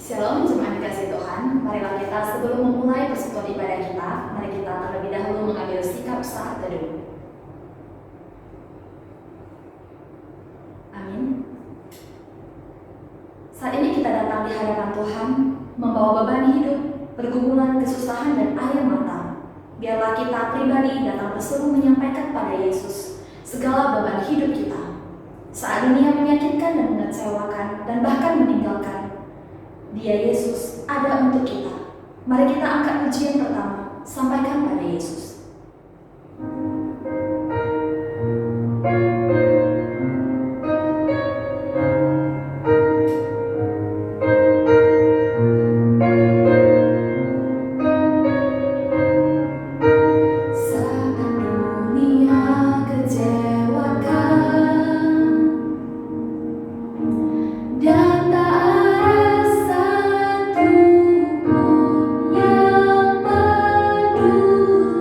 Shalom, jemaat dikasih Tuhan. Marilah kita sebelum memulai persekutuan ibadah kita, mari kita terlebih dahulu mengambil sikap saat teduh. Amin. Saat ini kita datang di hadapan Tuhan, membawa beban hidup, pergumulan, kesusahan, dan air mata. Biarlah kita pribadi datang bersungguh menyampaikan pada Yesus segala beban hidup kita. Saat dunia menyakitkan dan mengecewakan dan bahkan meninggalkan, Dia Yesus ada untuk kita. Mari kita angkat pujian pertama, sampaikan pada Yesus.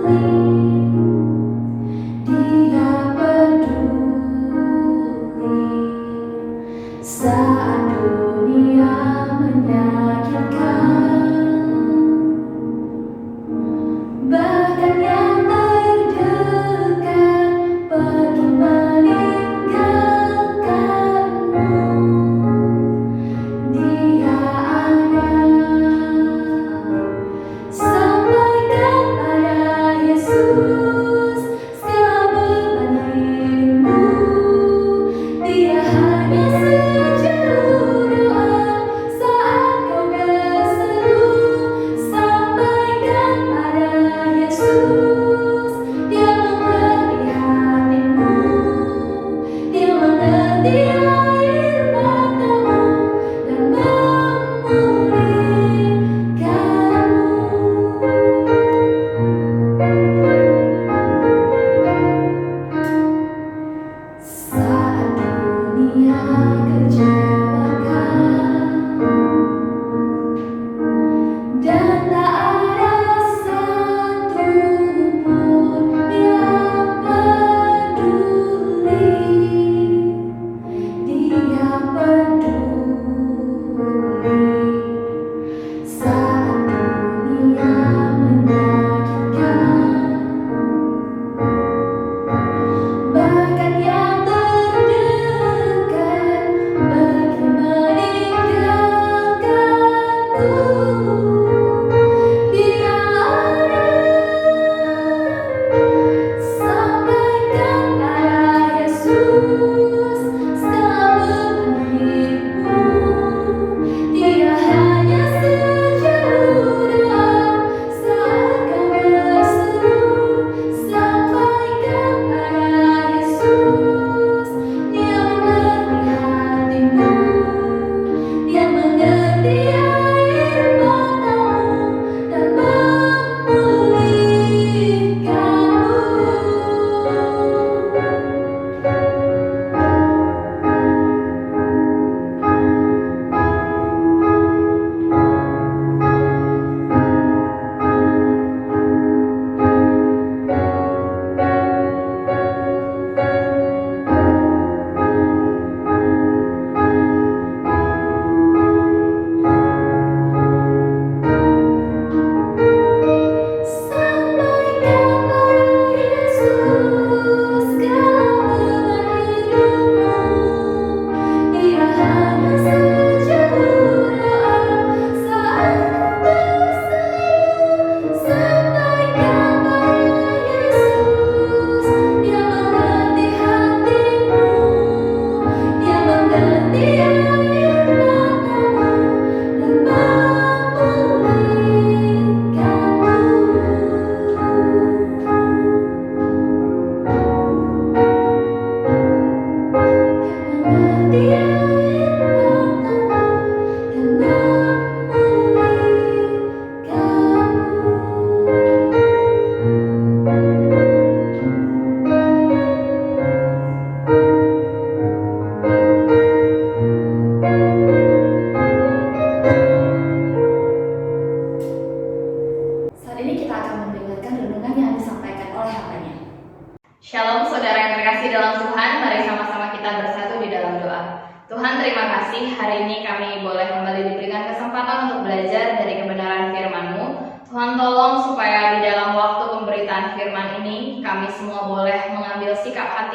Peduli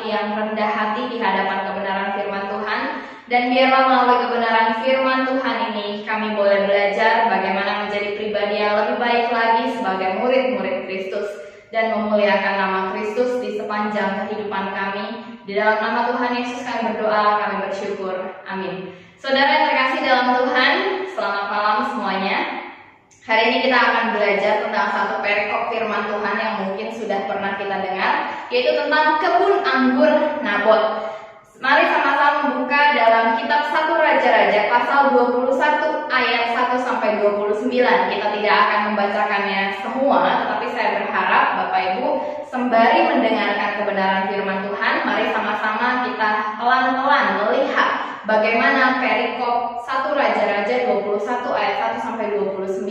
yang rendah hati di hadapan kebenaran firman Tuhan. Dan biarlah melalui kebenaran firman Tuhan ini kami boleh belajar bagaimana menjadi pribadi yang lebih baik lagi sebagai murid-murid Kristus dan memuliakan nama Kristus di sepanjang kehidupan kami. Di dalam nama Tuhan Yesus kami berdoa, kami bersyukur. Amin. Saudara yang terkasih dalam Tuhan, selamat malam semuanya. Hari ini kita akan belajar tentang satu perikop firman Tuhan yang mungkin sudah pernah kita dengar, yaitu tentang kebun anggur Nabot. Mari sama-sama membuka dalam kitab 1 Raja-Raja pasal 21 ayat 1 sampai 29. Kita tidak akan membacakannya semua, tetapi saya berharap Bapak Ibu sembari mendengarkan kebenaran firman Tuhan, mari sama-sama kita pelan-pelan melihat bagaimana perikop 1 Raja-Raja 21 ayat 1 sampai 29.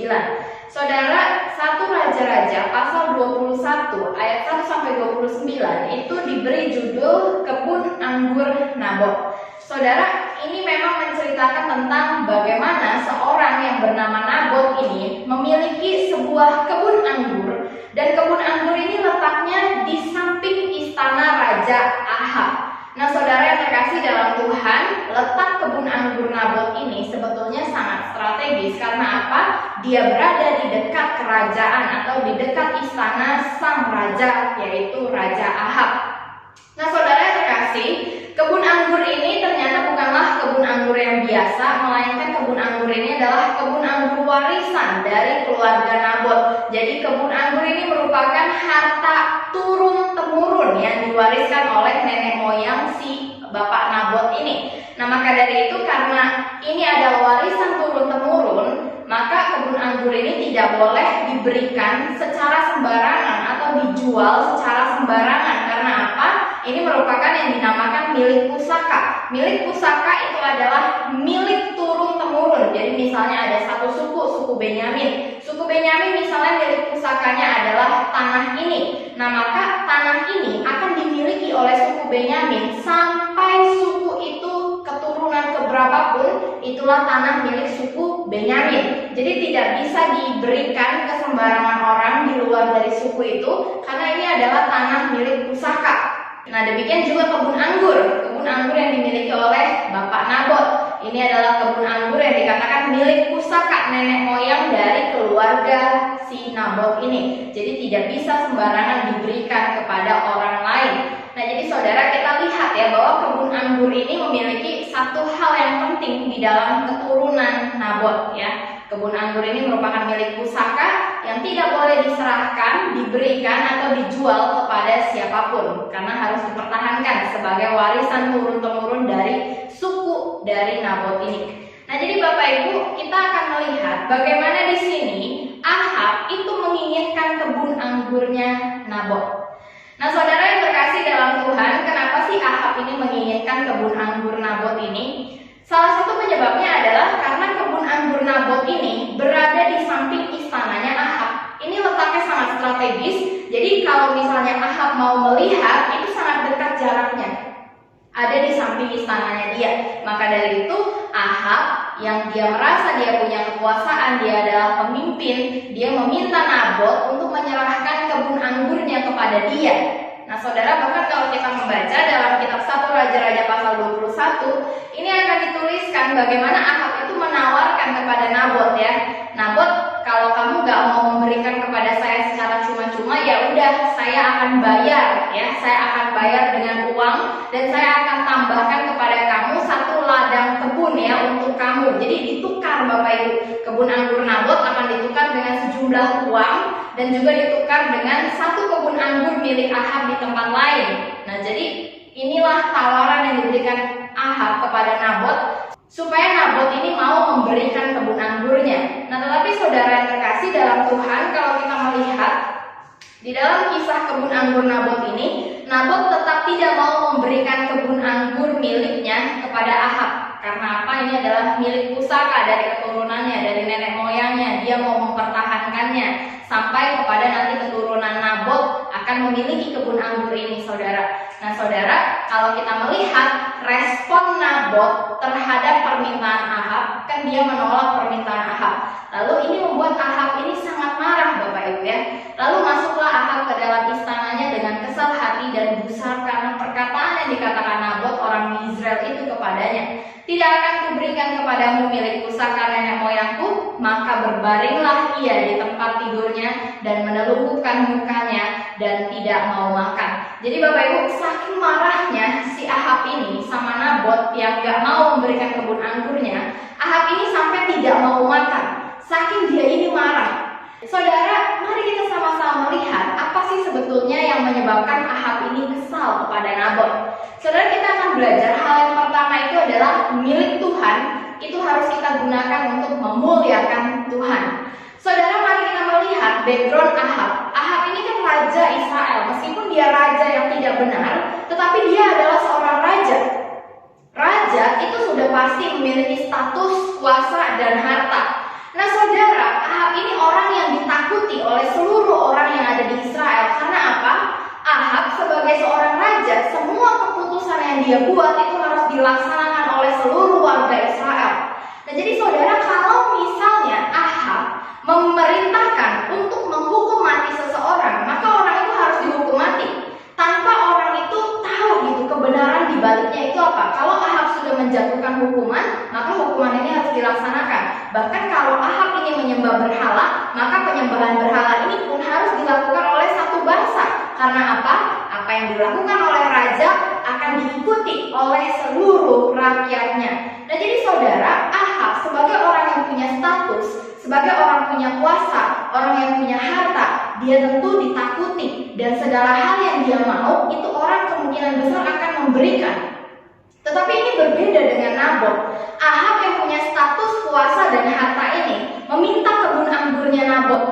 Saudara, 1 Raja-Raja pasal 21 ayat 1 sampai 29 itu diberi judul Kebun Anggur Nabot. Saudara, ini memang menceritakan tentang bagaimana seorang yang bernama Nabot ini memiliki sebuah kebun anggur, dan kebun anggur ini letaknya di samping istana Raja Ahab. Nah, saudara yang terkasih dalam Tuhan, letak kebun anggur Nabot ini sebetulnya sangat strategis. Karena apa? Dia berada di dekat kerajaan atau di dekat istana sang raja, yaitu Raja Ahab. Nah, saudara yang terkasih, kebun anggur ini ternyata bukanlah kebun anggur yang biasa, melainkan kebun anggur ini adalah kebun anggur warisan dari keluarga Nabot. Jadi kebun anggur ini merupakan harta turun-temurun yang diwariskan oleh nenek moyang si Bapak Nabot ini. Nah, maka dari itu karena ini adalah warisan turun-temurun, maka kebun anggur ini tidak boleh diberikan secara sembarangan atau dijual secara sembarangan. Karena apa? Ini merupakan yang dinamakan milik pusaka. Milik pusaka itu adalah milik turun-temurun. Jadi misalnya ada satu suku, suku Benyamin. Suku Benyamin misalnya milik pusakanya adalah tanah ini. Nah, maka tanah ini akan dimiliki oleh suku Benyamin sampai suku itu keturunan keberapapun, itulah tanah milik suku Benyamin. Jadi tidak bisa diberikan ke sembarangan orang di luar dari suku itu, karena ini adalah tanah milik pusaka. Nah, demikian juga kebun anggur yang dimiliki oleh Bapak Nabot. Ini adalah kebun anggur yang dikatakan milik pusaka nenek moyang dari keluarga si Nabot ini. Jadi tidak bisa sembarangan diberikan kepada orang lain. Nah, jadi saudara, kita lihat ya bahwa kebun anggur ini memiliki satu hal yang penting di dalam keturunan Nabot ya. Kebun anggur ini merupakan milik pusaka yang tidak boleh diserahkan, diberikan atau dijual kepada siapapun, karena harus dipertahankan sebagai warisan turun-temurun dari suku dari Nabot ini. Nah, jadi Bapak Ibu, kita akan melihat bagaimana di sini Ahab itu menginginkan kebun anggurnya Nabot. Nah, saudara yang terkasih dalam Tuhan, kenapa sih Ahab ini menginginkan kebun anggur Nabot ini? Salah satu penyebabnya adalah karena kebun anggur Nabot ini berada di samping istananya Ahab. Ini letaknya sangat strategis, jadi kalau misalnya Ahab mau melihat, itu sangat dekat jaraknya. Ada di samping istananya dia. Maka dari itu Ahab yang dia merasa dia punya kekuasaan, dia adalah pemimpin, dia meminta Nabot untuk menyerahkan kebun anggurnya kepada dia. Nah, saudara, bahkan kalau kita membaca dalam kitab 1 Raja-Raja pasal 21, ini akan dituliskan bagaimana Ahab itu menawarkan kepada Nabot ya. Nabot, kalau kamu gak mau memberikan kepada saya secara cuma-cuma, ya udah, saya akan bayar ya. Saya akan bayar dengan uang, dan saya akan tambahkan kepada kamu satu ladang kebun ya untuk kamu. Jadi ditukar Bapak Ibu. Kebun anggur Nabot akan ditukar dengan sejumlah uang, dan juga ditukar dengan satu kebun anggur milik Ahab di tempat lain. Nah, jadi inilah tawaran yang diberikan Ahab kepada Nabot supaya Nabot ini mau memberikan kebun anggurnya. Nah, tetapi saudara yang terkasih dalam Tuhan, kalau kita melihat di dalam kisah kebun anggur Nabot ini, Nabot tetap tidak mau memberikan kebun anggur miliknya kepada Ahab. Karena apa? Ini adalah milik pusaka dari keturunannya, dari nenek moyangnya. Dia mau mempertahankannya sampai kepada nanti keturunan Nabot akan memiliki kebun anggur ini, saudara. Nah, saudara, kalau kita melihat respon Nabot terhadap permintaan Ahab, kan dia menolak permintaan Ahab. Lalu ini membuat Ahab ini sangat marah, Bapak Ibu ya. Lalu masuklah Ahab ke dalam istananya dengan kesal hati dan gusar karena perkataan Israel itu kepadanya, "Tidak akan kuberikan kepadamu milik pusaka nenek moyangku." Maka berbaringlah ia di tempat tidurnya dan menelungkupkan mukanya dan tidak mau makan. Jadi Bapak Ibu, saking marahnya si Ahab ini sama Nabot yang gak mau memberikan kebun anggurnya, Ahab ini sampai tidak mau makan. Saking dia ini marah. Saudara, mari kita sama-sama melihat apa sih sebetulnya yang menyebabkan Ahab ini kesal kepada Nabot. Saudara, kita akan belajar hal yang pertama itu adalah milik Tuhan itu harus kita gunakan untuk memuliakan Tuhan. Saudara, mari kita melihat background Ahab. Ahab ini kan raja Israel, meskipun dia raja yang tidak benar, tetapi dia adalah seorang raja. Raja itu sudah pasti memiliki status, kuasa, dan harta. Nah saudara, Ahab ini orang yang ditakuti oleh seluruh orang yang ada di Israel. Karena apa? Ahab sebagai seorang raja, semua keputusan yang dia buat itu harus dilaksanakan oleh seluruh warga Israel. Nah jadi saudara, kalau misalnya Ahab memerintahkan untuk menghukum mati seseorang, maka orang itu harus dihukum mati. Tanpa orang itu tahu gitu kebenaran di baliknya itu apa. Kalau Ahab sudah menjatuhkan hukuman, maka hukuman ini harus dilaksanakan. Bahkan kalau Ahab ini menyembah berhala, maka penyembahan berhala ini pun harus dilakukan oleh satu bangsa. Karena apa? Apa yang dilakukan oleh raja akan diikuti oleh seluruh rakyatnya. Nah jadi saudara, Ahab sebagai orang yang punya status, sebagai orang punya kuasa, orang yang punya harta, dia tentu ditakuti. Dan segala hal yang dia mau, itu orang kemungkinan besar akan memberikan. Tetapi ini berbeda dengan Nabot. Ahab yang punya status, kuasa, dan harta ini meminta kebun anggurnya Nabot.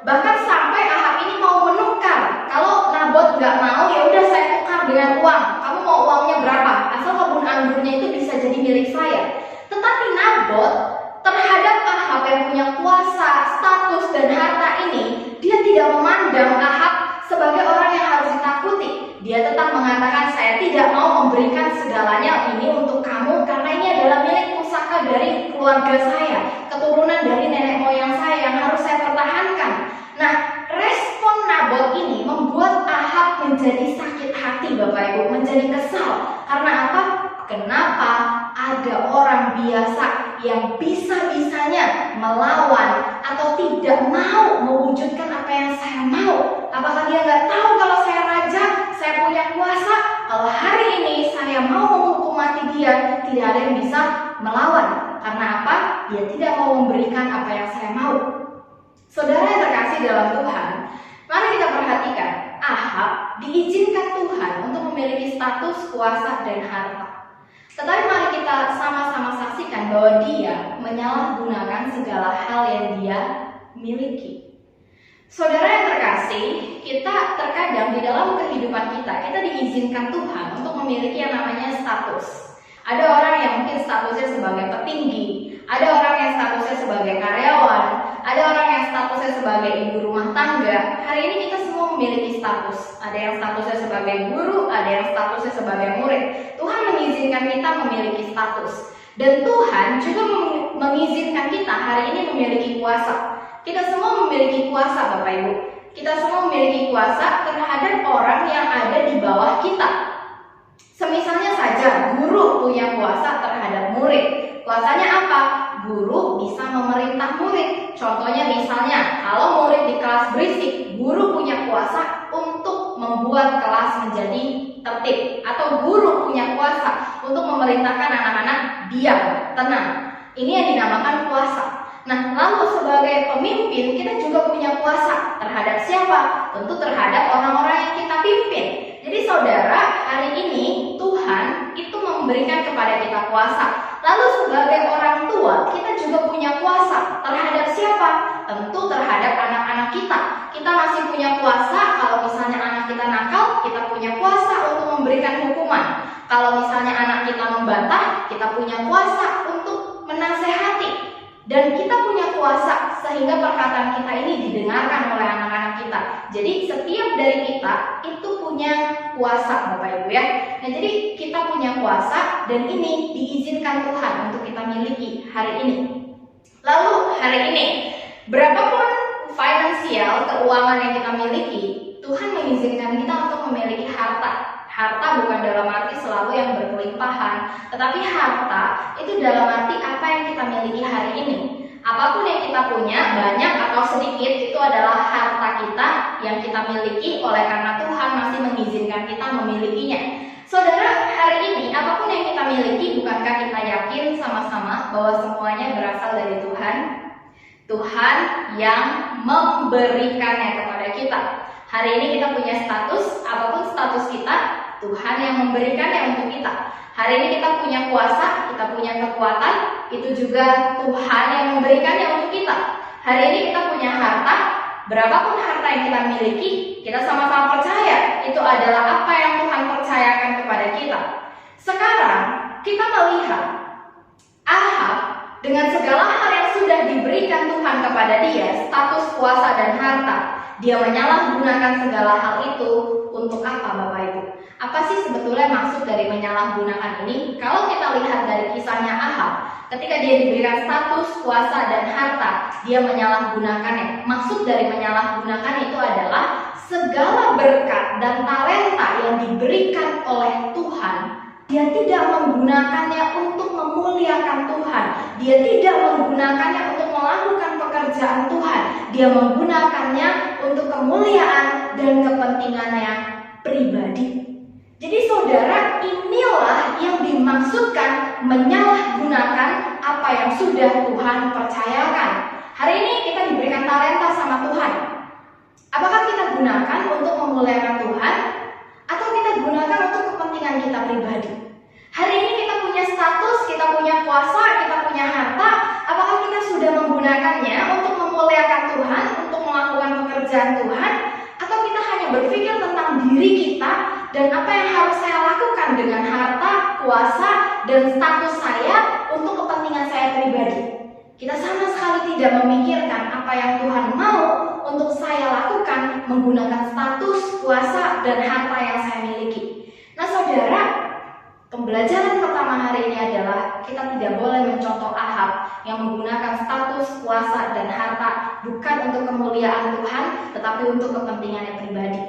Bahkan sampai Ahab ini mau menukar. Kalau Nabot nggak mau, ya udah saya tukar dengan uang. Kamu mau uangnya berapa? Asal kebun anggurnya itu bisa jadi milik saya. Tetapi Nabot terhadap Ahab yang punya kuasa, status, dan harta ini, dia tidak memandang Ahab sebagai orang yang harus ditakuti. Dia tetap mengatakan, "Saya tidak mau memberikan segalanya ini untuk kamu karena ini adalah milik pusaka dari keluarga saya, keturunan dari nenek moyang saya yang harus saya pertahankan." Nah, respon Nabot ini membuat Ahab menjadi sakit hati, Bapak Ibu, menjadi kesal. Karena apa? Kenapa ada orang biasa yang bisa-bisanya melawan atau tidak mau mewujudkan apa yang saya mau? Apakah dia nggak tahu kalau saya raja, saya punya kuasa? Kalau hari ini saya mau menghukum mati dia, tidak ada yang bisa melawan. Karena apa? Dia tidak mau memberikan apa yang saya mau. Saudara yang terkasih dalam Tuhan, mari kita perhatikan, Ahab diizinkan Tuhan untuk memiliki status, kuasa, dan harta. Tetapi mari kita sama-sama saksikan bahwa dia menyalahgunakan segala hal yang dia miliki. Saudara yang terkasih, kita terkadang di dalam kehidupan kita diizinkan Tuhan untuk memiliki yang namanya status. Ada orang yang mungkin statusnya sebagai petinggi, ada orang yang statusnya sebagai karyawan, ada orang yang statusnya sebagai ibu rumah tangga. Hari ini kita semua memiliki status. Ada yang statusnya sebagai guru, ada yang statusnya sebagai murid. Tuhan mengizinkan kita memiliki status. Dan Tuhan juga mengizinkan kita hari ini memiliki kuasa. Kita semua memiliki kuasa, Bapak Ibu. Kita semua memiliki kuasa terhadap orang yang ada di bawah kita. Semisalnya saja guru punya kuasa terhadap murid. Kuasanya apa? Guru bisa memerintah murid. Contohnya misalnya, kalau murid di kelas berisik, guru punya kuasa untuk membuat kelas menjadi tertib. Atau guru punya kuasa untuk memerintahkan anak-anak diam, tenang. Ini yang dinamakan kuasa. Nah, lalu sebagai pemimpin, kita juga punya kuasa. Terhadap siapa? Tentu terhadap orang-orang yang kita pimpin. Jadi saudara, hari ini Tuhan itu memberikan kepada kita kuasa. Lalu sebagai orang tua, kita juga punya kuasa. Terhadap siapa? Tentu terhadap anak-anak kita. Kita masih punya kuasa. Kalau misalnya anak kita nakal, kita punya kuasa untuk memberikan hukuman. Kalau misalnya anak kita membantah, kita punya kuasa untuk menasehati. Dan kita punya kuasa sehingga perkataan kita ini didengarkan oleh anak-anak kita. Jadi setiap dari kita itu punya kuasa, Bapak Ibu ya. Nah jadi kita punya kuasa dan ini diizinkan Tuhan untuk kita miliki hari ini. Lalu hari ini, berapapun finansial, keuangan yang kita miliki, Tuhan mengizinkan kita untuk memiliki harta. Harta bukan dalam arti selalu yang berkelimpahan, tetapi harta itu dalam arti apa yang kita miliki hari ini. Apapun yang kita punya, banyak atau sedikit, itu adalah harta kita yang kita miliki oleh karena Tuhan masih mengizinkan kita memilikinya. Saudara, hari ini apapun yang kita miliki, bukankah kita yakin sama-sama bahwa semuanya berasal dari Tuhan? Tuhan yang memberikannya kepada kita. Hari ini kita punya status, apapun status kita, Tuhan yang memberikannya untuk kita. Hari ini kita punya kuasa, kita punya kekuatan, itu juga Tuhan yang memberikannya untuk kita. Hari ini kita punya harta, berapapun harta yang kita miliki, kita sama-sama percaya itu adalah apa yang Tuhan percayakan kepada kita. Sekarang kita melihat Ahab dengan segala hal yang sudah diberikan Tuhan kepada dia, status, kuasa, dan harta, dia menyalahgunakan segala hal itu untuk apa, Bapak Ibu? Apa sih sebetulnya maksud dari menyalahgunakan ini? Kalau kita lihat dari kisahnya Ahab, ketika dia diberikan status, kuasa, dan harta, dia menyalahgunakannya. Maksud dari menyalahgunakan itu adalah segala berkat dan talenta yang diberikan oleh Tuhan, dia tidak menggunakannya untuk memuliakan Tuhan. Dia tidak menggunakannya untuk melakukan pekerjaan Tuhan. Dia menggunakannya untuk kemuliaan dan kepentingannya pribadi. Jadi saudara, inilah yang dimaksudkan menyalahgunakan apa yang sudah Tuhan percayakan. Hari ini kita diberikan talenta sama Tuhan. Apakah kita gunakan untuk memuliakan Tuhan? Atau kita gunakan untuk kepentingan kita pribadi? Hari ini kita punya status, kita punya kuasa, kita punya harta. Apakah kita sudah menggunakannya untuk memuliakan Tuhan, untuk melakukan pekerjaan Tuhan? Atau kita hanya berpikir tentang diri kita dan apa yang harus saya lakukan dengan harta, kuasa, dan status saya untuk kepentingan saya pribadi? Kita sama sekali tidak memikirkan apa yang Tuhan mau untuk saya lakukan menggunakan status, kuasa, dan harta yang saya miliki. Nah saudara, pembelajaran pertama hari ini adalah kita tidak boleh mencontoh Ahab yang menggunakan status, kuasa, dan harta bukan untuk kemuliaan Tuhan, tetapi untuk kepentingannya pribadi.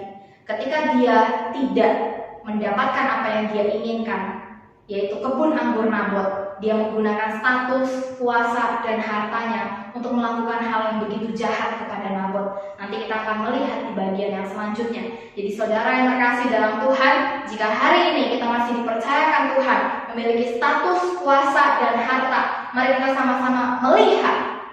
Ketika dia tidak mendapatkan apa yang dia inginkan, yaitu kebun anggur Nabot, dia menggunakan status, kuasa, dan hartanya untuk melakukan hal yang begitu jahat kepada Nabot. Nanti kita akan melihat di bagian yang selanjutnya. Jadi saudara yang terkasih dalam Tuhan, jika hari ini kita masih dipercayakan Tuhan memiliki status, kuasa, dan harta, mari kita sama-sama melihat,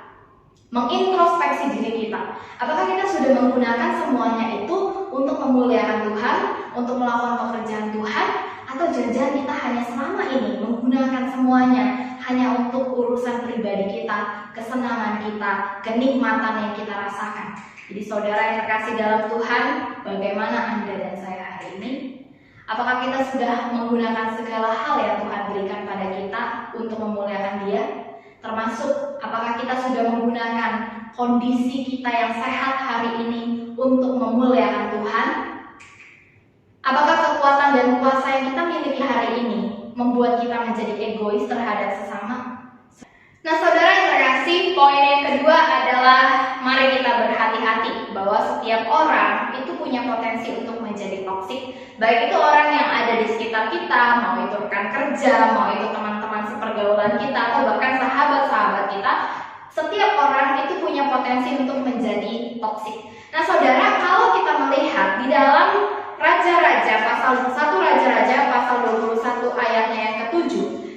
mengintrospeksi diri kita. Apakah kita sudah menggunakan semuanya itu untuk memuliakan Tuhan, untuk melakukan pekerjaan Tuhan, atau jangan-jangan kita hanya selama ini menggunakan semuanya hanya untuk urusan pribadi kita, kesenangan kita, kenikmatan yang kita rasakan. Jadi saudara yang terkasih dalam Tuhan, bagaimana Anda dan saya hari ini? Apakah kita sudah menggunakan segala hal yang Tuhan berikan pada kita untuk memuliakan Dia? Termasuk apakah kita sudah menggunakan kondisi kita yang sehat hari ini untuk memuliakan Tuhan? Apakah kekuatan dan kuasa yang kita miliki hari ini membuat kita menjadi egois terhadap sesama? Nah saudara yang terkasih, poin yang kedua adalah mari kita berhati-hati bahwa setiap orang itu punya potensi untuk menjadi toksik. Baik itu orang yang ada di sekitar kita, mau itu rekan kerja, mau itu teman-teman sepergaulan kita, atau bahkan sahabat-sahabat kita. Setiap orang itu punya potensi untuk menjadi toksik. Nah saudara, kalau kita melihat di dalam Raja-Raja pasal 1 Raja-Raja pasal 21 ayatnya yang ke-7,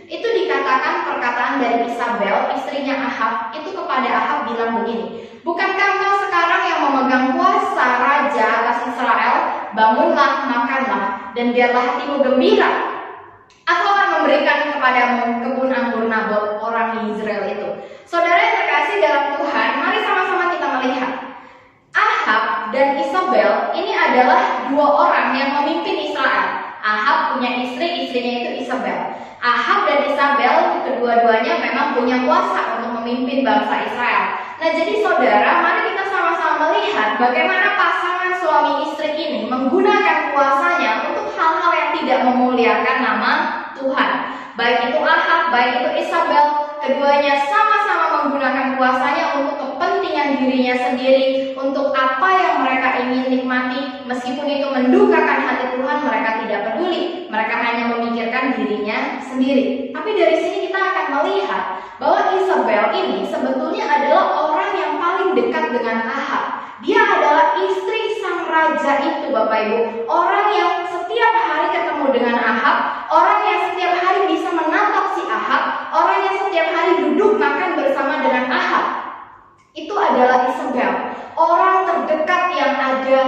itu dikatakan perkataan dari Isabel, istrinya Ahab, itu kepada Ahab bilang begini, bukankah engkau sekarang yang memegang kuasa raja atas Israel? Bangunlah, makanlah, dan biarlah hatimu gembira. Aku akan memberikan kepadamu kebun anggur Nabot orang Israel itu. Saudara yang terkasih dalam Tuhan, mari sama-sama kita melihat Ahab dan Isabel ini adalah dua orang yang memimpin Israel. Ahab punya istri, istrinya itu Isabel. Ahab dan Isabel kedua-duanya memang punya kuasa untuk memimpin bangsa Israel. Nah jadi saudara, mari kita sama-sama melihat bagaimana pasangan suami istri ini menggunakan kuasanya untuk hal-hal yang tidak memuliakan nama Tuhan. Baik itu Ahab, baik itu Isabel, keduanya sama-sama menggunakan kuasanya untuk kepentingan dirinya sendiri, untuk apa yang mereka ingin nikmati. Meskipun itu mendukakan hati Tuhan, mereka tidak peduli, mereka hanya memikirkan dirinya sendiri. Tapi dari sini kita akan melihat bahwa Isabel ini sebetulnya adalah orang yang paling dekat dengan Ahab. Dia adalah istri sang raja itu, Bapak Ibu. Orang yang setiap hari ketemu dengan Ahab, orang yang setiap hari bisa menatap si Ahab, orang yang setiap hari duduk makan bersama dengan Ahab. Itu adalah Isabel, orang terdekat yang ada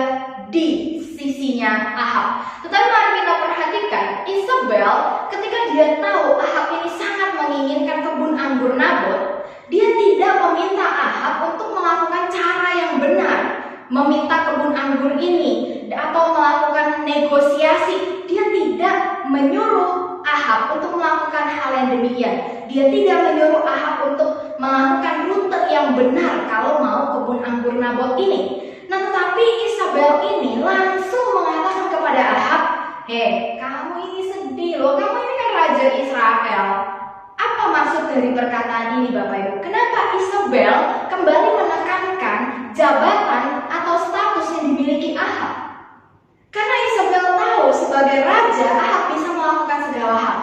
di sisinya Ahab. Tetapi mari kita perhatikan, Isabel ketika dia tahu Ahab ini sangat menginginkan kebun anggur Nabot, dia tidak meminta Ahab untuk melakukan cara yang benar, meminta kebun anggur ini atau melakukan negosiasi. Dia tidak menyuruh Ahab untuk melakukan hal yang demikian. Dia tidak menyuruh Ahab untuk melakukan rute yang benar kalau mau kebun anggur Nabot ini. Nah, tetapi Isabel ini langsung mengatakan kepada Ahab, "Hei, kamu ini sedih loh, kamu ini kan raja Israel." Apa maksud dari perkataan ini, Bapak Ibu? Kenapa Isabel kembali menekankan jabatan atau status yang dimiliki Ahab? Karena Isabel tahu sebagai raja, Ahab bisa melakukan segala hal.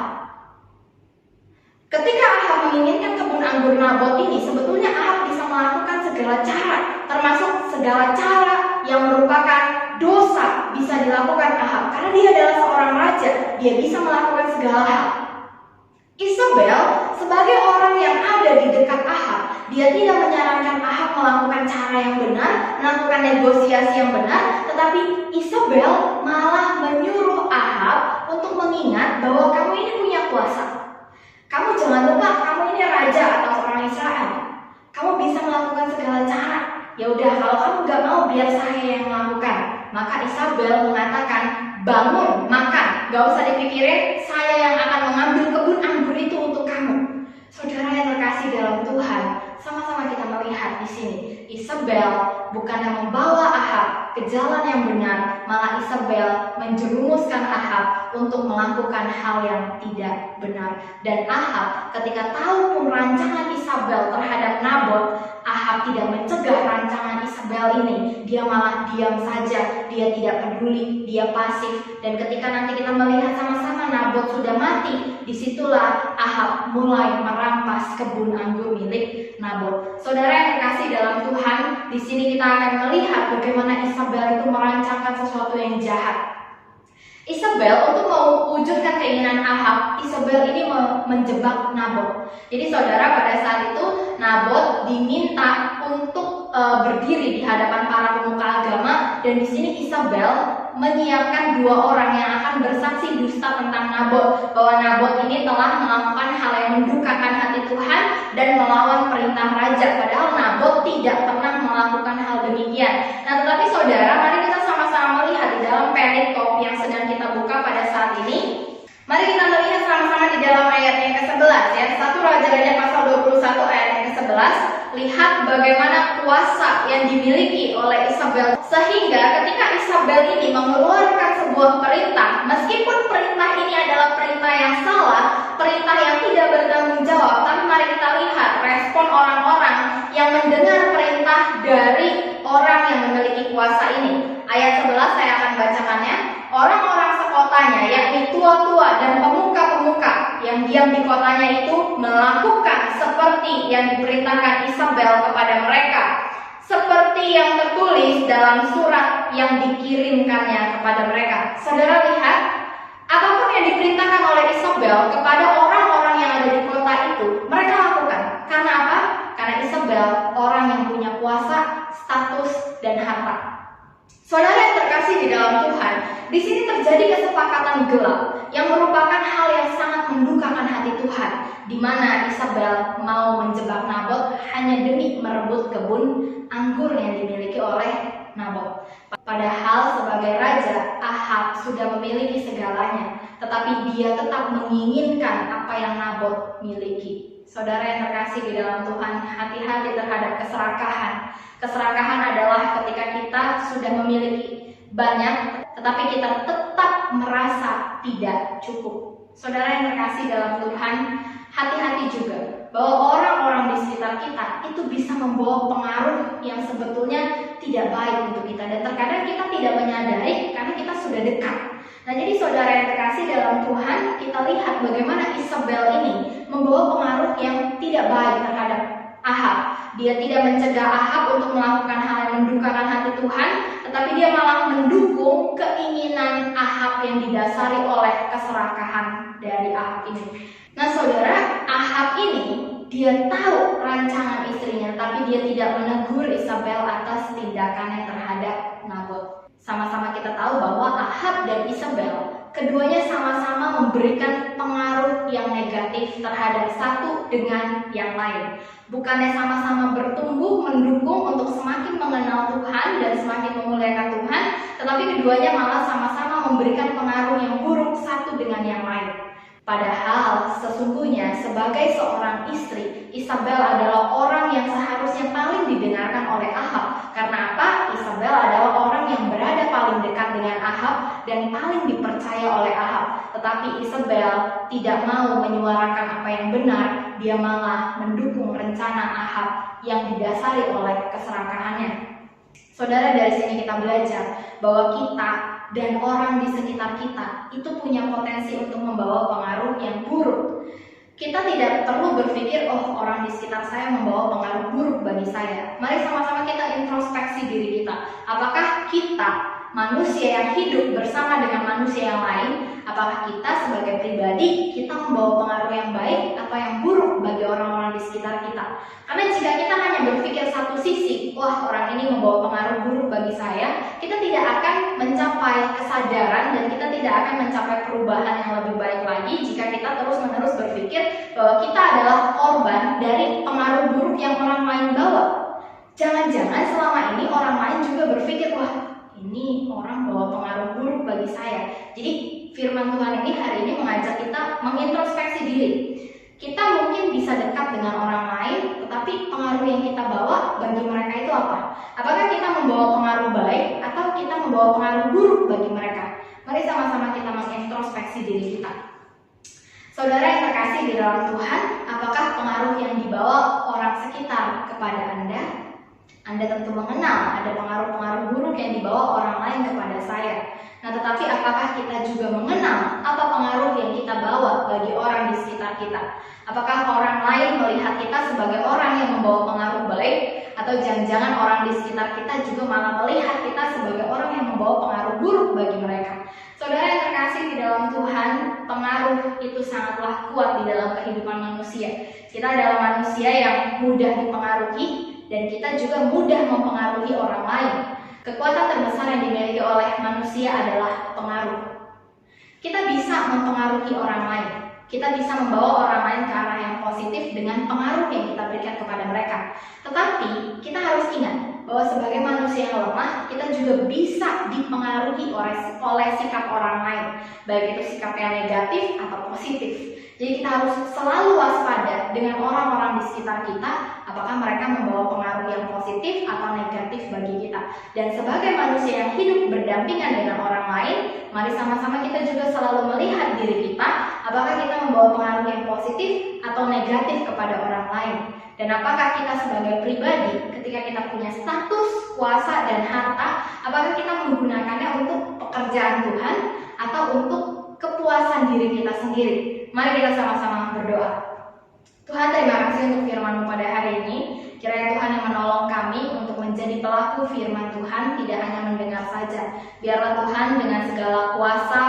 Ketika Ahab menginginkan kebun anggur Nabot ini, sebetulnya Ahab bisa melakukan segala cara, termasuk segala cara yang merupakan dosa bisa dilakukan Ahab. Karena dia adalah seorang raja, dia bisa melakukan segala hal. Isabel sebagai orang yang ada di dekat Ahab, dia tidak menyarankan Ahab melakukan cara yang benar, melakukan negosiasi yang benar, tetapi Isabel malah menyuruh Ahab untuk mengingat bahwa kamu ini punya kuasa. Kamu jangan lupa, kamu ini raja atas orang Israel. Kamu bisa melakukan segala cara. Ya udah, kalau kamu gak mau biar saya yang melakukan. Maka Isabel mengatakan, bangun, makan, gak usah dipikirin, saya yang akan mengambil kebun anggur itu untuk kamu. Saudara yang terkasih dalam Tuhan, sama-sama kita melihat di sini, Isabel bukannya membawa Ahab ke jalan yang benar, malah Isabel menjerumuskan Ahab untuk melakukan hal yang tidak benar. Dan Ahab ketika tahu pun rancangan Isabel terhadap Nabot, Ahab tidak mencegah rancangan Isabel ini. Dia malah diam saja, dia tidak peduli, dia pasif. Dan ketika nanti kita melihat sama-sama Nabot sudah mati, disitulah Ahab mulai merampas kebun anggur milik Nabot. Saudara yang terkasih dalam Tuhan, di sini kita akan melihat bagaimana Isabel itu merancangkan sesuatu yang jahat. Isabel untuk mewujudkan keinginan Ahab, Isabel ini menjebak Nabot. Jadi saudara, pada saat itu Nabot diminta untuk berdiri di hadapan para pemuka agama, dan di sini Isabel menyiapkan 2 orang yang akan bersaksi dusta tentang Nabot, bahwa Nabot ini telah melakukan hal yang mendukakan hati Tuhan dan melawan perintah raja, padahal Nabot tidak pernah melakukan hal demikian. Nah, tetapi saudara, mari kita sama-sama melihat di dalam perikop yang sedang kita buka pada saat ini. Mari kita melihat sama-sama di dalam ayat yang ke-11 ya. 1 Raja-Raja pasal 21 ayat yang ke-11. Lihat bagaimana kuasa yang dimiliki oleh Isabel, sehingga ketika Isabel ini mengeluarkan sebuah perintah, meskipun perintah ini adalah perintah yang salah, perintah yang tidak bertanggung jawab, tapi mari kita lihat respon orang-orang yang mendengar perintah dari orang yang memiliki kuasa ini. Ayat 11 saya akan bacakannya. Orang-orang sekotanya, yakni tua-tua dan pemuka-pemuka yang diam di kotanya itu melakukan seperti yang diperintahkan Isabel kepada mereka, seperti yang tertulis dalam surat yang dikirimkannya kepada mereka. Saudara lihat, apapun yang diperintahkan oleh Isabel kepada orang-orang yang ada di kota itu, mereka lakukan. Karena apa? Karena Isabel orang yang punya kuasa, status, dan harta. Saudara yang terkasih di dalam Tuhan, di sini terjadi kesepakatan gelap yang merupakan hal yang sangat mendukakan hati Tuhan, di mana Isabel mau menjebak Nabot hanya demi merebut kebun anggur yang dimiliki oleh Nabot. Padahal sebagai raja, Ahab sudah memiliki segalanya, tetapi dia tetap menginginkan apa yang Nabot miliki. Saudara yang terkasih di dalam Tuhan, hati-hati terhadap keserakahan. Keserakahan adalah ketika kita sudah memiliki banyak, tetapi kita tetap merasa tidak cukup. Saudara yang terkasih dalam Tuhan, hati-hati juga bahwa orang-orang di sekitar kita itu bisa membawa pengaruh yang sebetulnya tidak baik untuk kita, dan terkadang kita tidak menyadari karena kita sudah dekat. Nah, jadi saudara yang terkasih dalam Tuhan, kita lihat bagaimana Isabel ini membawa pengaruh yang tidak baik terhadap Ahab. Dia tidak mencegah Ahab untuk melakukan hal yang mendukakan hati Tuhan, tetapi dia malah mendukung keinginan Ahab yang didasari oleh keserakahan dari Ahab ini. Nah, saudara, Ahab ini dia tahu rancangan istrinya, tapi dia tidak menegur Isabel atas tindakannya terhadap Nabot. Sama-sama kita tahu bahwa Ahab dan Isabel keduanya sama-sama memberikan pengaruh yang negatif terhadap satu dengan yang lain. Bukannya sama-sama bertumbuh mendukung untuk semakin mengenal Tuhan dan semakin memuliakan Tuhan, tetapi keduanya malah sama-sama memberikan pengaruh yang buruk satu dengan yang lain. Padahal sesungguhnya sebagai seorang istri, Isabel adalah orang yang seharusnya paling didengarkan oleh Ahab. Karena apa? Isabel adalah orang yang berada paling dekat dengan Ahab dan paling dipercaya oleh Ahab. Tetapi Isabel tidak mau menyuarakan apa yang benar, dia malah mendukung rencana Ahab yang didasari oleh keserakahannya. Saudara, dari sini kita belajar bahwa kita dan orang di sekitar kita itu punya potensi untuk membawa pengaruh yang buruk. Kita tidak perlu berpikir, oh, orang di sekitar saya membawa pengaruh buruk bagi saya. Mari sama-sama kita introspeksi diri kita. Apakah kita, manusia yang hidup bersama dengan manusia yang lain, apakah kita sebagai pribadi, kita membawa pengaruh yang baik atau yang buruk bagi orang-orang di sekitar kita? Karena jika kita hanya berpikir satu sisi, wah, orang ini membawa pengaruh buruk bagi saya, kita tidak akan mencapai kesadaran dan kita tidak akan mencapai perubahan yang lebih baik lagi jika kita terus-menerus berpikir bahwa kita adalah korban dari pengaruh buruk yang orang lain bawa. Jangan-jangan selama ini orang lain juga berpikir, wah, ini orang bawa pengaruh buruk bagi saya. Jadi firman Tuhan ini hari ini mengajak kita mengintrospeksi diri. Kita mungkin bisa dekat dengan orang lain, tetapi pengaruh yang kita bawa bagi mereka itu apa? Apakah kita membawa pengaruh baik atau kita membawa pengaruh buruk bagi mereka? Mari sama-sama kita mengintrospeksi diri kita. Saudara yang terkasih di dalam Tuhan, apakah pengaruh yang dibawa orang sekitar kepada Anda? Anda tentu mengenal ada pengaruh-pengaruh buruk yang dibawa orang lain kepada saya. Nah, tetapi apakah kita juga mengenal apa pengaruh yang kita bawa bagi orang di sekitar kita? Apakah orang lain melihat kita sebagai orang yang membawa pengaruh baik, atau jangan-jangan orang di sekitar kita juga malah melihat kita sebagai orang yang membawa pengaruh buruk bagi mereka? Saudara yang terkasih di dalam Tuhan, pengaruh itu sangatlah kuat di dalam kehidupan manusia. Kita adalah manusia yang mudah dipengaruhi dan kita juga mudah mempengaruhi orang lain. Kekuatan terbesar yang dimiliki oleh manusia adalah pengaruh. Kita bisa mempengaruhi orang lain. Kita bisa membawa orang lain ke arah yang positif dengan pengaruh yang kita berikan kepada mereka. Tetapi kita harus ingat bahwa sebagai manusia yang lemah, kita juga bisa dipengaruhi oleh sikap orang lain, baik itu sikap yang negatif atau positif. Jadi kita harus selalu waspada dengan orang-orang di sekitar kita, apakah mereka membawa pengaruh yang positif atau negatif bagi kita. Dan sebagai manusia yang hidup berdampingan dengan orang lain, mari sama-sama kita juga selalu melihat diri kita, apakah kita membawa pengaruh yang positif atau negatif kepada orang lain. Dan apakah kita sebagai pribadi, ketika kita punya status, kuasa, dan harta, apakah kita menggunakannya untuk pekerjaan Tuhan atau untuk kepuasan diri kita sendiri? Mari kita sama-sama berdoa. Tuhan, terima kasih untuk firman-Mu pada hari ini. Kiranya Tuhan yang menolong kami untuk menjadi pelaku firman Tuhan, tidak hanya mendengar saja. Biarlah Tuhan dengan segala kuasa,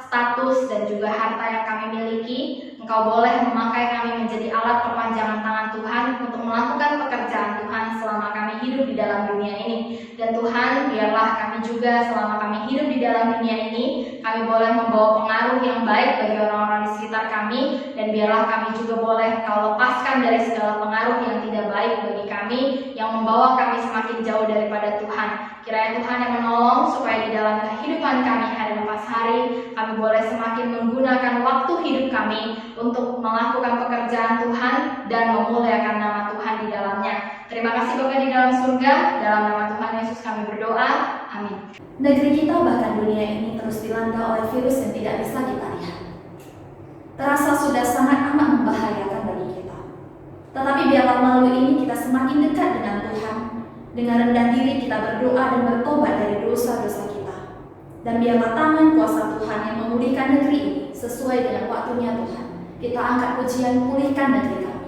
status, dan juga harta yang kami miliki, Engkau boleh memakai kami menjadi alat perpanjangan tangan Tuhan untuk melakukan pekerjaan Tuhan selama kami hidup di dalam dunia ini. Dan Tuhan, biarlah kami juga selama kami hidup di dalam dunia ini, kami boleh membawa pengaruh yang baik bagi orang-orang di sekitar kami, dan biarlah kami juga boleh Engkau lepaskan dari segala pengaruh yang tidak baik bagi kami, yang membawa kami semakin jauh daripada Tuhan. Kiranya Tuhan yang menolong supaya di dalam kehidupan kami hari lepas hari, kami boleh semakin menggunakan waktu hidup kami untuk melakukan pekerjaan Tuhan dan memuliakan nama Tuhan di dalamnya. Terima kasih Bapa di dalam surga, dalam nama Tuhan Yesus kami berdoa, amin. Negeri kita bahkan dunia ini terus dilanda oleh virus yang tidak bisa kita lihat. Terasa sudah sangat amat membahayakan bagi kita. Tetapi biarlah melalui ini kita semakin dekat dengan Tuhan. Dengan rendah diri kita berdoa dan bertobat dari dosa-dosa kita. Dan biarlah tangan kuasa Tuhan yang memulihkan negeri ini sesuai dengan waktunya Tuhan. Kita angkat pujian pulihkan negeri kami.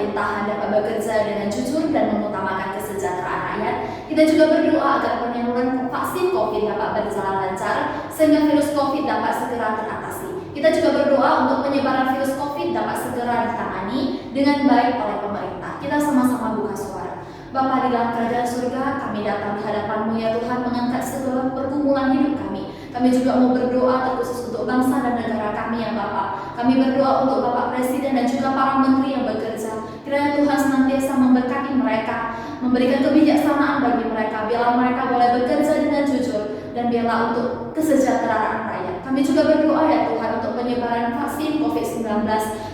pemerintahan dapat bekerja dengan jujur dan mengutamakan kesejahteraan rakyat. Kita juga berdoa agar penyaluran vaksin COVID dapat berjalan lancar sehingga virus COVID dapat segera teratasi. Kita juga berdoa untuk penyebaran virus COVID dapat segera ditangani dengan baik oleh pemerintah. Kita sama-sama buka suara. Bapa di dalam kerajaan surga, kami datang di hadapan-Mu ya Tuhan, mengangkat segala pergumulan hidup kami. Kami juga mau berdoa terkhusus untuk bangsa dan negara kami ya Bapa. Kami berdoa untuk Bapak Presiden dan juga para menteri yang bekerja. Kiranya Tuhan senantiasa memberkati mereka, memberikan kebijaksanaan bagi mereka, biarlah mereka boleh bekerja dengan jujur dan biarlah untuk kesejahteraan rakyat. Kami juga berdoa ya Tuhan untuk penyebaran vaksin COVID-19,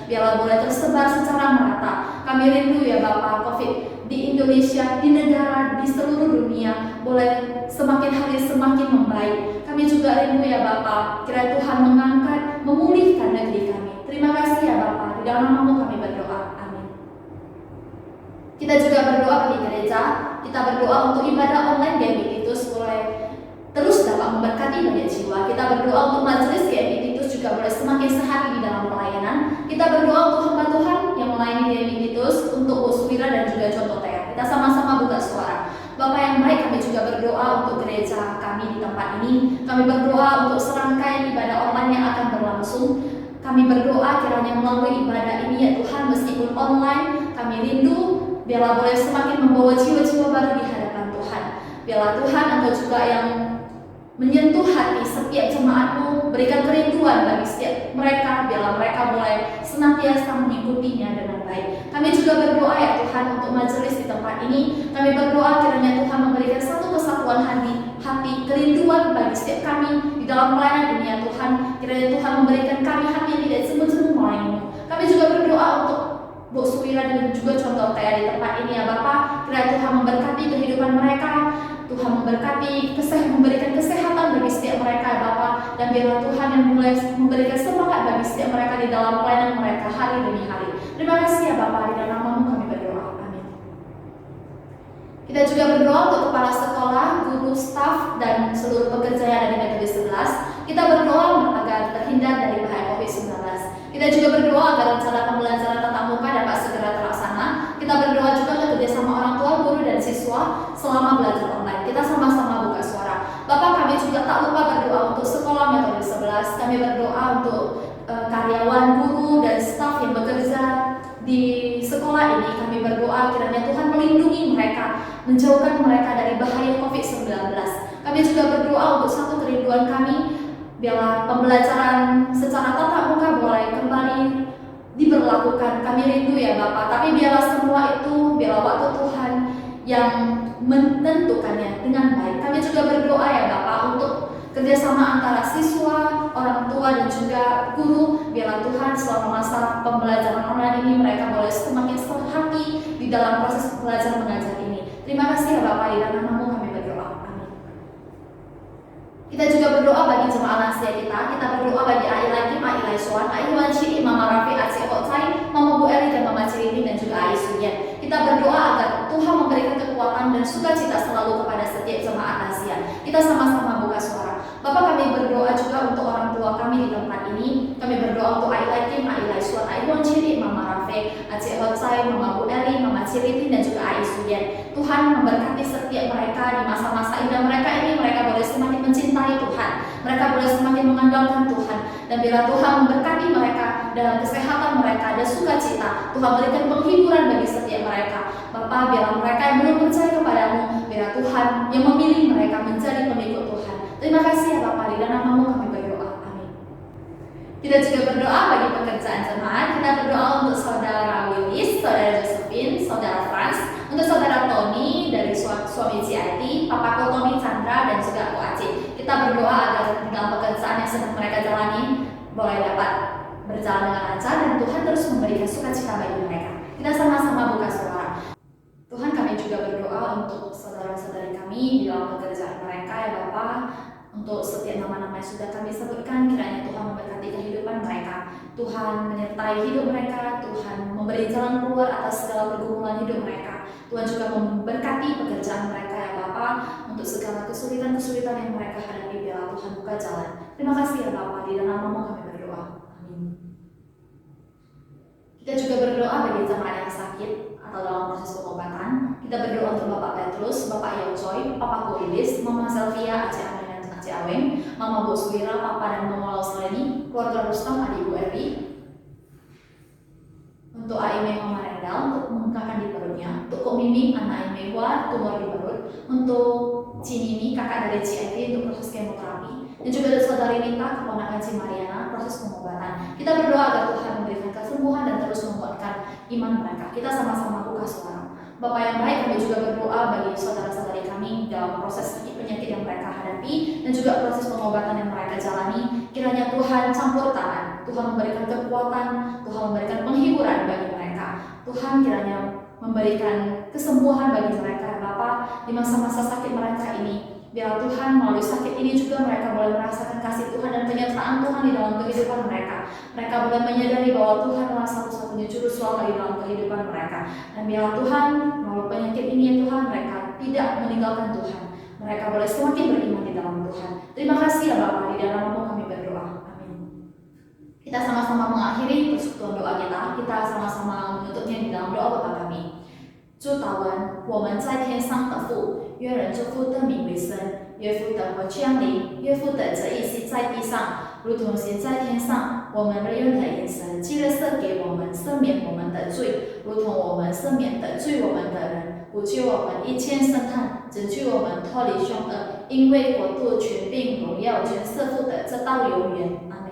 biarlah boleh tersebar secara merata. Kami rindu ya Bapak, COVID di Indonesia, di negara, di seluruh dunia boleh semakin hari semakin membaik. Kami juga rindu ya Bapak, kiranya Tuhan mengangkat, memulihkan negeri kami. Terima kasih ya Bapak, di dalam nama-Mu kami berdoa. Amin. Kita juga berdoa bagi gereja. Kita berdoa untuk ibadah online GMI Titus boleh terus dapat memberkati banyak jiwa. Kita berdoa untuk majelis GMI Titus juga boleh semakin sehati di dalam pelayanan. Kita berdoa untuk hamba Tuhan yang melayani GMI Titus, untuk Bu Suwira dan juga Contoh Tea. Kita sama-sama buka suara. Bapak yang baik, kami juga berdoa untuk gereja kami di tempat ini. Kami berdoa untuk serangkaian ibadah online yang akan berlangsung. Kami berdoa kiranya melalui ibadah ini ya Tuhan, meskipun online, kami rindu biarlah boleh semakin membawa jiwa-jiwa baru di hadapan Tuhan. Biarlah Tuhan Engkau juga yang menyentuh hati setiap jemaat-Mu, berikan kerinduan bagi setiap mereka, biarlah mereka boleh senantiasa mengikutinya dengan baik. Kami juga berdoa ya Tuhan untuk majelis di tempat ini. Kami berdoa kiranya Tuhan memberikan satu kesatuan hati, kerinduan bagi setiap kami di dalam pelayanan ini ya Tuhan. Kiranya Tuhan memberikan kami hati yang tidak semu-semu melayani-Mu. Kami juga berdoa untuk Bu Suwira dan juga Contoh Tea di tempat ini ya Bapak. Kiranya Tuhan memberkati kehidupan mereka. Tuhan memberkati, memberikan kesehatan bagi setiap mereka ya Bapak, dan biarlah Tuhan yang mulai memberikan semangat bagi setiap mereka di dalam pelayanan mereka hari demi hari. Terima kasih ya Bapak, di dalam nama-Mu kami berdoa. Amin. Kita juga berdoa untuk kepala sekolah, guru, staf, dan seluruh pekerja yang ada di metode 11. Kita berdoa agar terhindar dari bahaya COVID-19. Kita juga berdoa agar rencana pembelajaran tatap muka dapat segera terlaksana. Kita berdoa juga untuk kerjasama orang tua, guru, dan siswa selama belajar online. Kita sama-sama buka suara. Bapak, kami juga tak lupa berdoa untuk sekolah metode 11. Kami berdoa untuk karyawan, guru, dan staf yang bekerja di sekolah ini. Kami berdoa kiranya Tuhan melindungi mereka, menjauhkan mereka dari bahaya COVID-19. Kami juga berdoa untuk satu kerinduan kami, biarlah pembelajaran secara tatap muka boleh kembali diberlakukan. Kami rindu ya Bapak, tapi biarlah semua itu, biarlah waktu Tuhan yang menentukannya dengan baik. Kami juga berdoa ya Bapak untuk kerjasama antara siswa, orang tua, dan juga guru. Biarlah Tuhan selama masa pembelajaran online ini mereka boleh semakin hati di dalam proses belajar mengajar ini. Terima kasih ya Bapak, di dalam nama-Mu kami berdoa. Amin. Kita juga berdoa bagi jemaah lansia kita. Kita berdoa bagi Ai Ilai Soan, Ai Wanci, Mama Rafi, Aci Otai, Mama Bu Eli, dan Mama Cirini, dan juga Ai Suyen. Kita berdoa agar Tuhan memberikan kekuatan dan sukacita selalu kepada setiap jemaat lansia. Kita sama-sama buka suara. Bapak, kami berdoa juga untuk orang tua kami di tempat ini. Kami berdoa untuk Ai Ilai Soan, Ai Wanci, Mama Rafi, Aci Otai, Mama Bu Eli, Mama Cirini, dan juga Ai Suyen. Tuhan memberkati setiap mereka di masa-masa indah mereka ini. Mereka boleh semakin mencintai Tuhan, mereka boleh semakin mengandalkan Tuhan, dan bila Tuhan memberkati mereka dalam kesehatan mereka dan sukacita, Tuhan berikan penghiburan bagi setiap mereka. Bapa, biarlah mereka yang belum percaya kepadamu, biarlah Tuhan yang memilih mereka menjadi pengikut Tuhan. Terima kasih ya Bapa, di dalam nama-Mu kami berdoa. Amin. Kita juga berdoa bagi pekerjaan jemaat. Kita berdoa untuk saudara Willis, saudara Josephine, saudara Frans, untuk saudara Tony dari suami Ciati, Papaku Tony Chandra, dan juga Ko Aceh. Kita berdoa agar dalam pekerjaan yang sedang mereka jalani boleh dapat berjalan dengan lancar dan Tuhan terus memberikan sukacita bagi mereka. Kita sama-sama buka suara. Tuhan, kami juga berdoa untuk saudara-saudari kami di dalam pekerjaan mereka ya Bapa. Untuk setiap nama-nama yang sudah kami sebutkan, kiranya Tuhan memberkati kehidupan mereka. Tuhan menyertai hidup mereka. Tuhan memberi jalan keluar atas segala pergumulan hidup mereka. Tuhan juga memberkati pekerjaan mereka ya Bapa. Untuk segala kesulitan-kesulitan yang mereka hadapi, biarlah Tuhan buka jalan. Terima kasih ya Bapa, di dalam nama-Mu kami berdoa. Amin. Kita juga berdoa bagi jemaat yang sakit. Kak Yocoy, Papaku Lilis, Mama Selvia, Aceh Amin dan Aceh Aweng, Mama Bu Suwira, Papa dan Mama Lausleni, keluarga Rustam, adik Ibu Erwi. Untuk Aime Mama Rendal, untuk mengangkatkan di perutnya. Untuk Kok Miming, anak Aime Wa, tumor di perut. Untuk Cinini, kakak dari CIT, untuk proses kemoterapi. Dan juga dari saudari Nita, keponakan Ci Mariana, proses pengobatan. Kita berdoa agar Tuhan memberikan kesembuhan dan terus menguatkan iman mereka. Kita sama-sama buka suara. Bapak yang baik, kami juga berdoa bagi saudara-saudari kami dalam proses sakit penyakit yang mereka hadapi dan juga proses pengobatan yang mereka jalani. Kiranya Tuhan campur tangan, Tuhan memberikan kekuatan, Tuhan memberikan penghiburan bagi mereka. Tuhan kiranya memberikan kesembuhan bagi mereka, Bapak, di masa-masa sakit mereka ini. Biar Tuhan melalui sakit ini juga mereka boleh merasakan kasih Tuhan dan penyertaan Tuhan di dalam kehidupan mereka. Mereka boleh menyadari bahwa Tuhan adalah satu-satunya juru selamat di dalam kehidupan mereka. Dan biar Tuhan melalui penyakit ini ya Tuhan, mereka tidak meninggalkan Tuhan. Mereka boleh semakin beriman di dalam Tuhan. Terima kasih ya Bapak, di dalam nama kami berdoa. Amin. Kita sama-sama mengakhiri persekutuan doa kita. Kita sama-sama menutupnya di dalam doa Bapa kami. 祝祷文，我们在天上的父，愿人之父的名为圣，愿父的国降临，愿父的旨意行在地上，如同行在天上。我们日用的饮食，今日赐给我们，赦免我们的罪，如同我们赦免得罪我们的人，不救我们一切审判，只救我们脱离凶恶。因为国度、权柄、荣耀，全是父的，直到永远。阿门。